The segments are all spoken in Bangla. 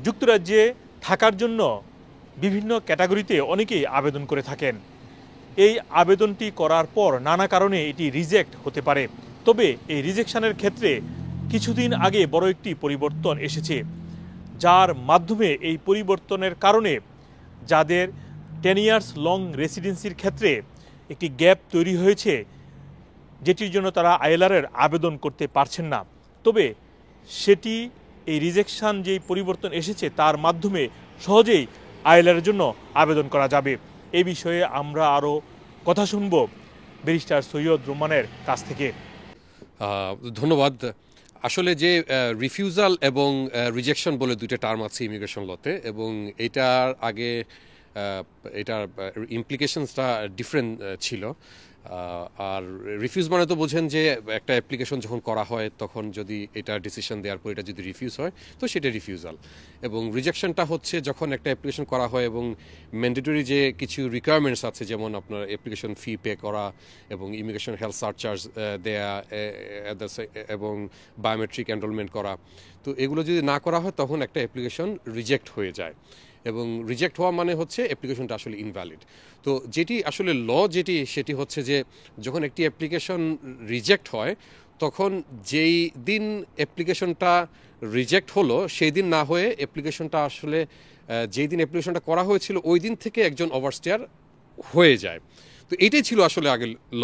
যুক্তরাজ্যে থাকার জন্য বিভিন্ন ক্যাটাগরিতে অনেকেই আবেদন করে থাকেন। এই আবেদনটি করার পর নানা কারণে এটি রিজেক্ট হতে পারে। তবে এই রিজেকশনের ক্ষেত্রে কিছুদিন আগে বড় একটি পরিবর্তন এসেছে, যার মাধ্যমে এই পরিবর্তনের কারণে যাদের 10 ইয়ার্স লং রেসিডেন্সির ক্ষেত্রে একটি গ্যাপ তৈরি হয়েছে, যেটির জন্য তারা আইএলআরের আবেদন করতে পারছেন না, তবে সেটি এই রিজেকশন যেই পরিবর্তন এসেছে তার মাধ্যমে সহজেই আইএলআরের জন্য আবেদন করা যাবে। এই বিষয়ে আমরা আরও কথা শুনব ব্যারিস্টার সৈয়দ রোমানের কাছ থেকে। ধন্যবাদ। আসলে যে রিফিউজাল এবং রিজেকশন বলে দুইটা টার্ম আছে ইমিগ্রেশন লতে, এবং এটার আগে এটার ইমপ্লিকেশনসটা ডিফারেন্ট ছিল। আর রিফিউজ মানে তো বোঝেন যে একটা অ্যাপ্লিকেশন যখন করা হয় তখন যদি এটা ডিসিশন দেওয়ার পর এটা যদি রিফিউজ হয় তো সেটা রিফিউজাল, এবং রিজেকশনটা হচ্ছে যখন একটা অ্যাপ্লিকেশন করা হয় এবং ম্যান্ডেটরি যে কিছু রিকোয়ারমেন্টস আছে, যেমন আপনার অ্যাপ্লিকেশন ফি পে করা এবং ইমিগ্রেশন হেলথ সারচার্জ দেয়া এবং বায়োমেট্রিক এনরোলমেন্ট করা, তো এগুলো যদি না করা হয় তখন একটা অ্যাপ্লিকেশন রিজেক্ট হয়ে যায়, এবং রিজেক্ট হওয়া মানে হচ্ছে অ্যাপ্লিকেশনটা আসলে ইনভ্যালিড। তো যেটি আসলে সেটি হচ্ছে যে যখন একটি অ্যাপ্লিকেশন রিজেক্ট হয় তখন যেই দিন অ্যাপ্লিকেশনটা রিজেক্ট হলো সেই দিন না হয়ে অ্যাপ্লিকেশনটা আসলে যেই দিন অ্যাপ্লিকেশনটা করা হয়েছিল ওই দিন থেকে একজন ওভারস্টেয়ার হয়ে যায়। তো এটাই ছিল আসলে আগে ল,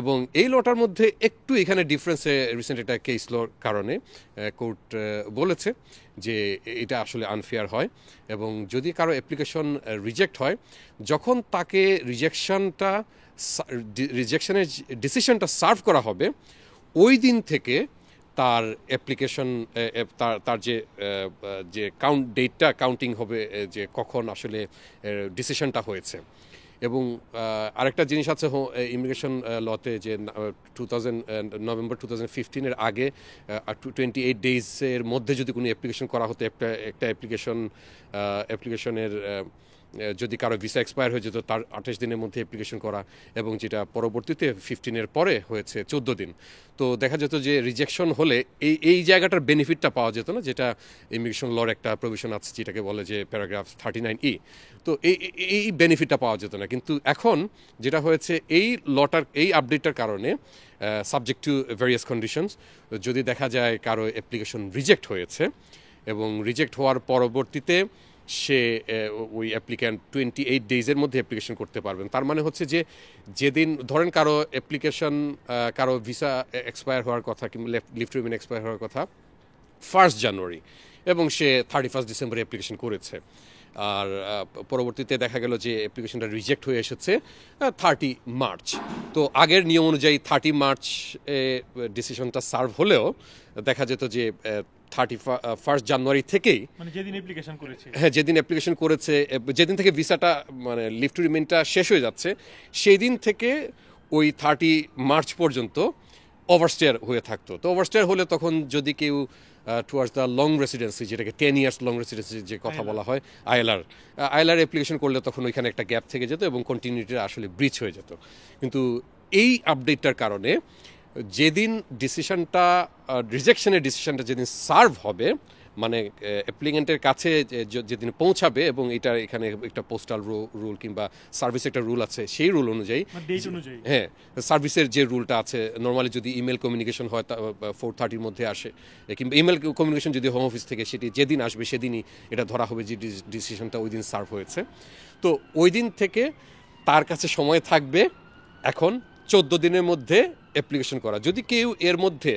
এবং এই লটার মধ্যে একটু এখানে ডিফারেন্সে রিসেন্ট একটা কেস লর কারণে কোর্ট বলেছে যে এটা আসলে আনফেয়ার হয়, এবং যদি কারো অ্যাপ্লিকেশন রিজেক্ট হয়, যখন তাকে রিজেকশনের ডিসিশনটা সার্ভ করা হবে ওই দিন থেকে তার অ্যাপ্লিকেশন তার যে ডেটটা কাউন্টিং হবে যে কখন আসলে ডিসিশনটা হয়েছে। এবং আরেকটা জিনিস আছে ইমিগ্রেশন লতে যে নভেম্বর 2015 আগে 28 ডেজের মধ্যে যদি কোনো অ্যাপ্লিকেশন করা হতো, একটা অ্যাপ্লিকেশনের যদি কারো ভিসা এক্সপায়ার হয়ে যেত তার 28 দিনের মধ্যে অ্যাপ্লিকেশন করা, এবং যেটা পরবর্তীতে 15 পরে হয়েছে 14 দিন। তো দেখা যেত যে রিজেকশন হলে এই জায়গাটার বেনিফিটটা পাওয়া যেত না, যেটা ইমিগ্রেশন লর একটা প্রভিশন আছে যেটাকে বলে যে প্যারাগ্রাফ 39E। তো এই বেনিফিটটা পাওয়া যেত না, কিন্তু এখন যেটা হয়েছে এই আপডেটটার কারণে সাবজেক্ট টু ভেরিয়াস কন্ডিশনস, যদি দেখা যায় কারো অ্যাপ্লিকেশন রিজেক্ট হয়েছে এবং রিজেক্ট হওয়ার পরবর্তীতে সে ওই অ্যাপ্লিক্যান্ট 28 ডেজের মধ্যে অ্যাপ্লিকেশন করতে পারবেন। তার মানে হচ্ছে যে যেদিন ধরেন কারো ভিসা এক্সপায়ার হওয়ার কথা কিংবা লিভ টু রিমেইন এক্সপায়ার হওয়ার কথা 1 জানুয়ারি, এবং সে 31 ডিসেম্বরে অ্যাপ্লিকেশন করেছে, আর পরবর্তীতে দেখা গেল যে অ্যাপ্লিকেশনটা রিজেক্ট হয়ে এসেছে 30 মার্চ। তো আগের নিয়ম অনুযায়ী 30 মার্চ ডিসিশনটা সার্ভ হলেও দেখা যেত যে 31 জানুয়ারি থেকেই, মানে যেদিন অ্যাপ্লিকেশন করেছে, যেদিন অ্যাপ্লিকেশন করেছে, যেদিন থেকে ভিসাটা মানে লিভ টু রিমেইনটা শেষ হয়ে যাচ্ছে সেই দিন থেকে ওই 30 মার্চ পর্যন্ত ওভারস্টেয়ার হয়ে থাকতো। তো ওভারস্টেয়ার হলে তখন যদি কেউ টুয়ার্ডস দ্য লং রেসিডেন্সি, যেটাকে 10 ইয়ার্স লং রেসিডেন্সি যে কথা বলা হয়, আইএলআর অ্যাপ্লিকেশন করলে তখন ওইখানে একটা গ্যাপ থেকে যেত এবং কন্টিনিউটিটা আসলে ব্রিচ হয়ে যেত। কিন্তু এই আপডেটটার কারণে যেদিন রিজেকশনের ডিসিশনটা যেদিন সার্ভ হবে, মানে অ্যাপ্লিকেন্টের কাছে যেদিন পৌঁছাবে, এবং এখানে একটা পোস্টাল রুল কিংবা সার্ভিস একটা রুল আছে, সেই রুল অনুযায়ী, হ্যাঁ, সার্ভিসের যে রুলটা আছে, নর্মালি যদি ইমেল কমিউনিকেশন হয় 4:30 মধ্যে আসে, কিংবা ইমেল কমিউনিকেশন যদি হোম অফিস থেকে, সেটি যেদিন আসবে সেদিনই এটা ধরা হবে যে ডিসিশনটা ওই দিন সার্ভ হয়েছে। তো ওই দিন থেকে তার কাছে সময় থাকবে এখন 14 দিনের মধ্যে অ্যাপ্লিকেশন করা। যদি কেউ এর মধ্যে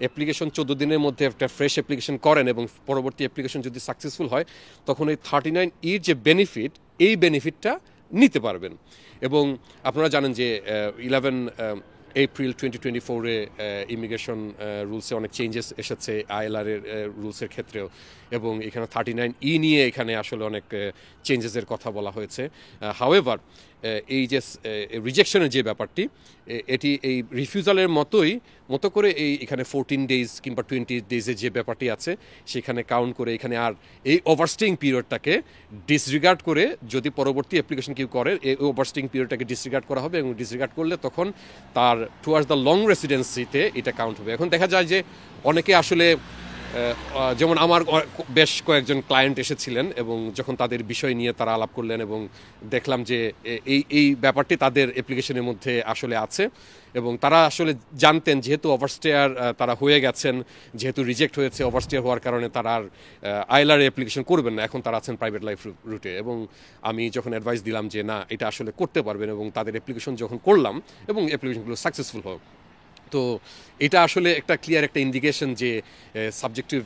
অ্যাপ্লিকেশন 14 দিনের মধ্যে একটা ফ্রেশ অ্যাপ্লিকেশন করেন এবং পরবর্তী অ্যাপ্লিকেশন যদি সাকসেসফুল হয়, তখন এই 39E যে বেনিফিট, এই বেনিফিটটা নিতে পারবেন। এবং আপনারা জানেন যে 11 এপ্রিল 2024-এ ইমিগ্রেশন রুলসে অনেক চেঞ্জেস এসেছে আইএলআর এর রুলসের ক্ষেত্রেও, এবং এখানে 39E নিয়ে এখানে আসলে অনেক চেঞ্জেসের কথা বলা হয়েছে। হাউএভার এই যে রিজেকশনের যে ব্যাপারটি, এটি এই রিফিউজালের মতো করে এখানে 14 ডেজ কিংবা 20 ডেজের যে ব্যাপারটি আছে সেখানে কাউন্ট করে, এখানে আর এই ওভারস্টেইং পিরিয়ডটাকে ডিসরিগার্ড করে যদি পরবর্তী অ্যাপ্লিকেশন কেউ করে, এই ওভারস্টেইং পিরিয়ডটাকে ডিসরিগার্ড করা হবে, এবং ডিসরিগার্ড করলে তখন তার টুয়ার্ডস দ্য লং রেসিডেন্সিতে এটা কাউন্ট হবে। এখন দেখা যায় যে অনেকে আসলে যেমন আমার বেশ কয়েকজন ক্লায়েন্ট এসেছিলেন এবং যখন তাদের বিষয় নিয়ে তারা আলাপ করলেন এবং দেখলাম যে এই ব্যাপারটি তাদের অ্যাপ্লিকেশনের মধ্যে আসলে আছে এবং তারা আসলে জানতেন যেহেতু ওভারস্টেয়ার তারা হয়ে গেছেন, যেহেতু রিজেক্ট হয়েছে ওভারস্টেয়ার হওয়ার কারণে তারা আর আইএলআর অ্যাপ্লিকেশন করবেন না, এখন তারা আছেন প্রাইভেট লাইফ রুটে। এবং আমি যখন অ্যাডভাইস দিলাম যে না এটা আসলে করতে পারবেন এবং তাদের অ্যাপ্লিকেশন যখন করলাম এবং অ্যাপ্লিকেশনগুলো সাকসেসফুল হয়, তো এটা আসলে একটা ক্লিয়ার একটা ইন্ডিকেশন যে সাবজেক্টিভ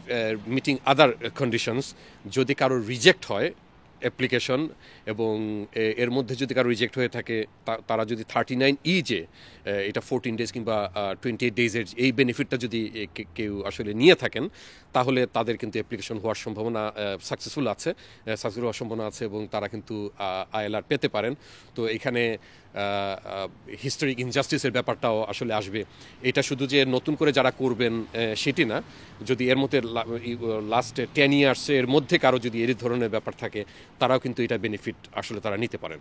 মিটিং আদার কন্ডিশনস, যদি কারো রিজেক্ট হয় অ্যাপ্লিকেশন এবং এর মধ্যে যদি কারো রিজেক্ট হয়ে থাকে, তারা যদি 39E যে এটা 14 ডেজ কিংবা 28 ডেজের এই বেনিফিটটা যদি কেউ আসলে নিয়ে থাকেন, তাহলে তাদের কিন্তু অ্যাপ্লিকেশন হওয়ার সম্ভাবনা সাকসেসফুল হওয়ার সম্ভাবনা আছে এবং তারা কিন্তু আইএলআর পেতে পারেন। তো এখানে হিস্টোরিক ইনজাস্টিসের ব্যাপারটাও আসলে আসবে। এটা শুধু যে নতুন করে যারা করবেন সেটি না, যদি এর মধ্যে লাস্ট 10 ইয়ার্সের মধ্যে কারো যদি এই ধরনের ব্যাপার থাকে, তারাও কিন্তু এটা বেনিফিট আসলে তারা নিতে পারেন।